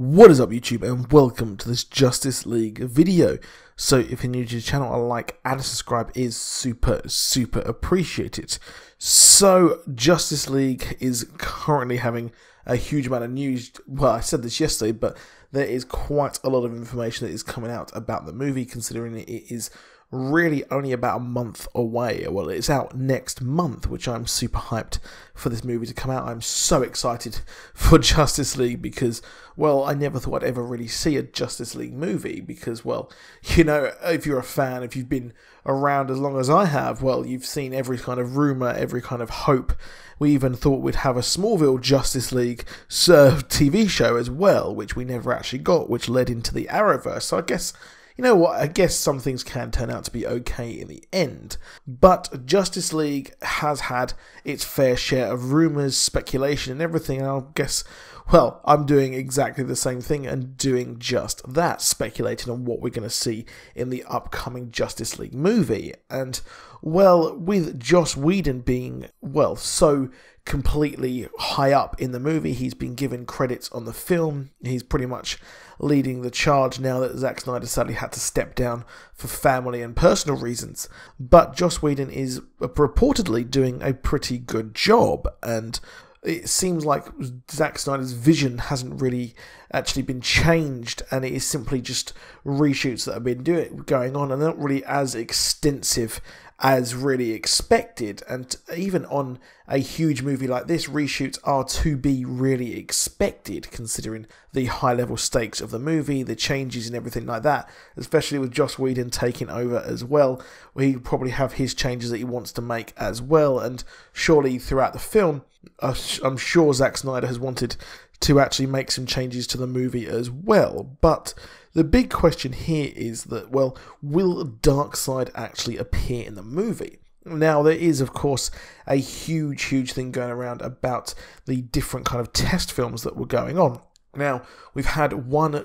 What is up YouTube, and welcome to this Justice League video. So if you're new to the channel, a like and a subscribe is super appreciated. So Justice League is currently having a huge amount of news. Well, I said this yesterday, but there is quite a lot of information that is coming out about the movie, considering it is really only about a month away. Well, it's out next month, which I'm super hyped for this movie to come out. I'm so excited for Justice League because, well, I never thought I'd ever really see a Justice League movie because, well, you know, if you're a fan, if you've been around as long as I have, well, you've seen every kind of rumour, every kind of hope. We even thought we'd have a Smallville Justice League TV show as well, which we never actually got, which led into the Arrowverse. So I guess, you know what, I guess some things can turn out to be okay in the end. But Justice League has had its fair share of rumours, speculation and everything, and I guess, well, I'm doing exactly the same thing and doing just that, speculating on what we're going to see in the upcoming Justice League movie. And, well, with Joss Whedon being, well, so completely high up in the movie, he's been given credits on the film, he's pretty much leading the charge now that Zack Snyder sadly had to step down for family and personal reasons. But Joss Whedon is reportedly doing a pretty good job, and it seems like Zack Snyder's vision hasn't really actually been changed, and it is simply just reshoots that have been going on, and not really as extensive as really expected. And even on a huge movie like this, reshoots are to be really expected, considering the high level stakes of the movie, the changes and everything like that, especially with Joss Whedon taking over as well. He'll probably have his changes that he wants to make as well, and surely throughout the film, I'm sure Zack Snyder has wanted to actually make some changes to the movie as well. But the big question here is that, well, will Darkseid actually appear in the movie? Now, there is, of course, a huge thing going around about the different kind of test films that were going on. Now, we've had one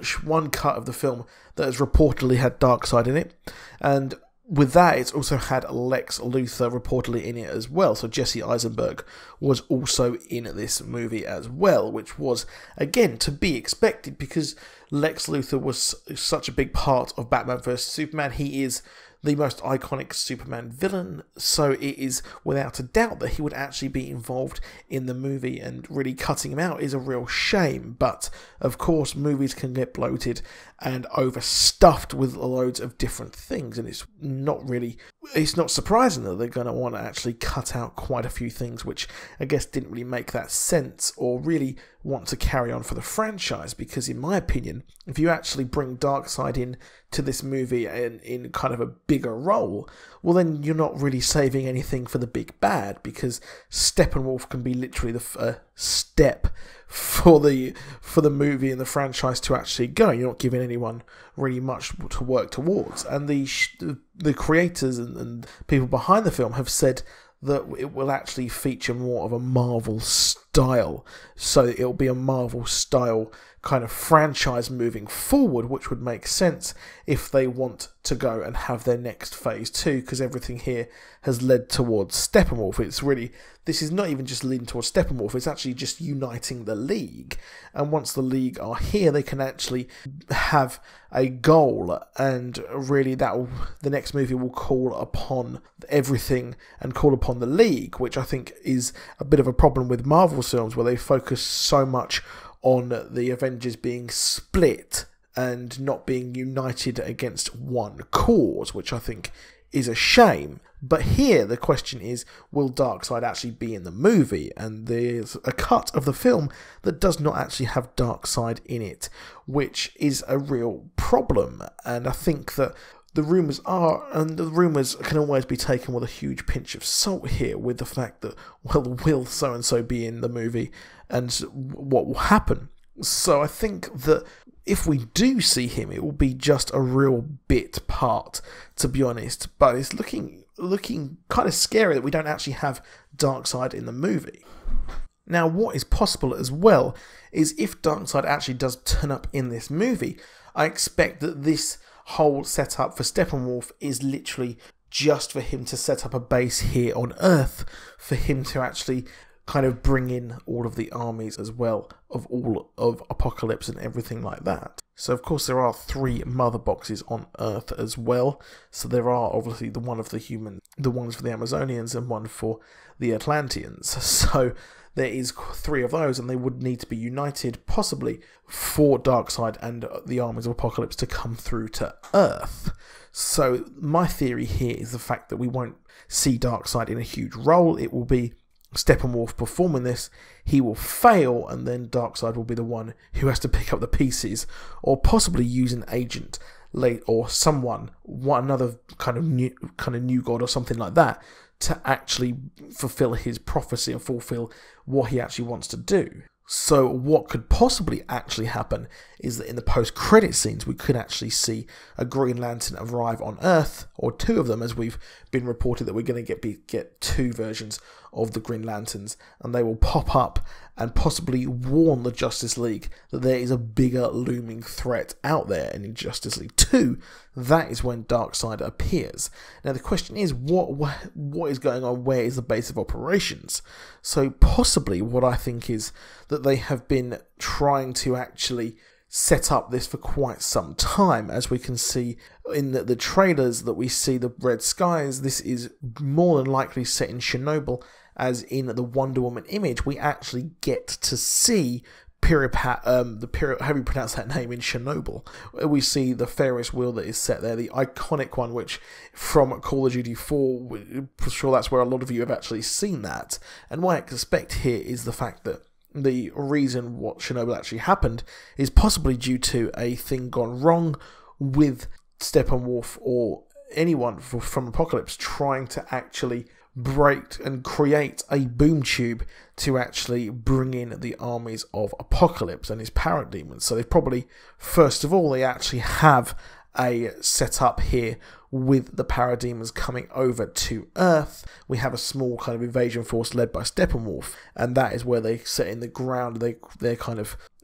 cut of the film that has reportedly had Darkseid in it, and with that, it's also had Lex Luthor reportedly in it as well. So Jesse Eisenberg was also in this movie as well, which was, again, to be expected because Lex Luthor was such a big part of Batman vs Superman. He is the most iconic Superman villain, so it is without a doubt that he would actually be involved in the movie, and really cutting him out is a real shame. But of course, movies can get bloated and overstuffed with loads of different things, and it's not surprising that they're going to want to actually cut out quite a few things which I guess didn't really make that sense or really want to carry on for the franchise. Because in my opinion, if you actually bring Darkseid in to this movie in kind of a bigger role, well, then you're not really saving anything for the big bad, because Steppenwolf can be literally the step for the movie and the franchise to actually go. You're not giving anyone really much to work towards, and the creators and people behind the film have said that it will actually feature more of a Marvel style, so it'll be a Marvel style kind of franchise moving forward, which would make sense if they want to go and have their next phase 2, because everything here has led towards Steppenwolf. It's really, this is not even just leading towards Steppenwolf, it's actually just uniting the League, and once the League are here, they can actually have a goal, and really the next movie will call upon everything and call upon the League, which I think is a bit of a problem with Marvel films, where they focus so much on the Avengers being split and not being united against one cause, which I think is a shame. But here the question is, will Darkseid actually be in the movie? And there's a cut of the film that does not actually have Darkseid in it, which is a real problem. And I think that the rumours are, and the rumours can always be taken with a huge pinch of salt here, with the fact that, well, will so-and-so be in the movie, and what will happen. So I think that if we do see him, it will be just a real bit part, to be honest. But it's looking kind of scary that we don't actually have Darkseid in the movie. Now, what is possible as well is if Darkseid actually does turn up in this movie, I expect that this whole setup for Steppenwolf is literally just for him to set up a base here on Earth, for him to actually kind of bring in all of the armies as well of all of Apokolips and everything like that. So of course there are 3 mother boxes on Earth as well. So there are obviously the one of the humans, the ones for the Amazonians, and one for the Atlanteans. So there is 3 of those, and they would need to be united, possibly for Darkseid and the armies of Apokolips to come through to Earth. So my theory here is the fact that we won't see Darkseid in a huge role. It will be Steppenwolf performing this. He will fail, and then Darkseid will be the one who has to pick up the pieces, or possibly use an agent late or someone, another kind of new god or something like that, to actually fulfill his prophecy and fulfill what he actually wants to do. So what could possibly actually happen is that in the post-credit scenes we could actually see a Green Lantern arrive on Earth, or 2 of them, as we've been reported that we're going to get 2 versions of the Green Lanterns, and they will pop up and possibly warn the Justice League that there is a bigger looming threat out there. And in Justice League 2, that is when Darkseid appears. Now the question is, what is going on? Where is the base of operations? So possibly what I think is that they have been trying to actually set up this for quite some time. As we can see in the trailers that we see the red skies, this is more than likely set in Chernobyl, as in the Wonder Woman image we actually get to see how do you pronounce that name, in Chernobyl. We see the Ferris wheel that is set there, the iconic one, which from Call of Duty 4, for sure that's where a lot of you have actually seen that. And what I expect here is the fact that the reason what Chernobyl actually happened is possibly due to a thing gone wrong with Steppenwolf or anyone from Apokolips trying to actually break and create a boom tube to actually bring in the armies of Apokolips and his parademons. So they probably, first of all, they actually have a setup here with the parademons coming over to Earth. We have a small kind of invasion force led by Steppenwolf, and that is where they set in the ground.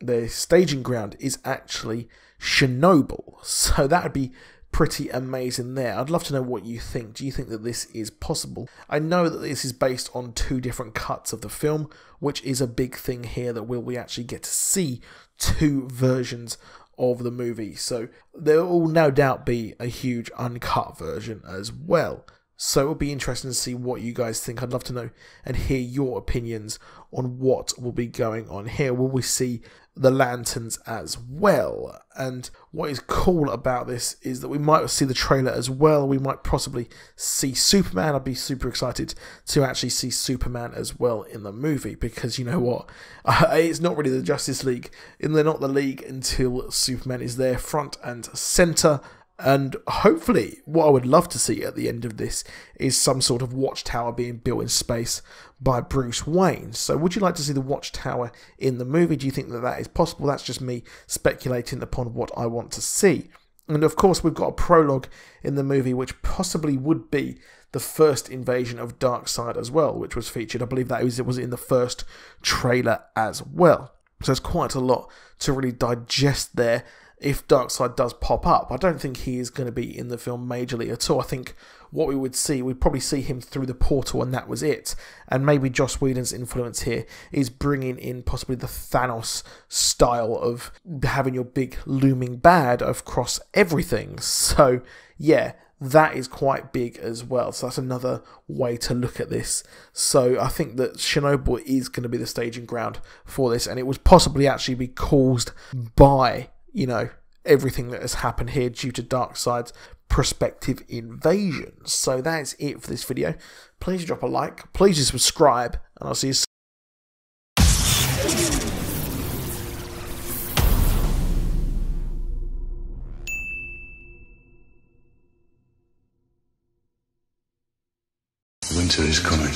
Their staging ground is actually Chernobyl. So that would be pretty amazing there. I'd love to know what you think. Do you think that this is possible? I know that this is based on 2 different cuts of the film, which is a big thing here, that we actually get to see 2 versions of the movie. So there will no doubt be a huge uncut version as well. So it'll be interesting to see what you guys think. I'd love to know and hear your opinions on what will be going on here. Will we see the lanterns as well? And what is cool about this is that we might see the trailer as well. We might possibly see Superman. I'd be super excited to actually see Superman as well in the movie, because you know what, it's not really the Justice League, and they're not the League until Superman is there front and center. And hopefully, what I would love to see at the end of this is some sort of watchtower being built in space by Bruce Wayne. So would you like to see the watchtower in the movie? Do you think that that is possible? That's just me speculating upon what I want to see. And of course, we've got a prologue in the movie, which possibly would be the first invasion of Darkseid as well, which was featured. I believe that was in the first trailer as well. So there's quite a lot to really digest there. If Darkseid does pop up, I don't think he is going to be in the film majorly at all. I think what we would see, we'd probably see him through the portal and that was it. And maybe Joss Whedon's influence here is bringing in possibly the Thanos style of having your big looming bad across everything. So yeah, that is quite big as well. So that's another way to look at this. So I think that Chernobyl is going to be the staging ground for this, and it would possibly actually be caused by, you know, everything that has happened here due to Darkseid's prospective invasion. So that is it for this video. Please drop a like, please subscribe, and I'll see you soon. Winter is coming.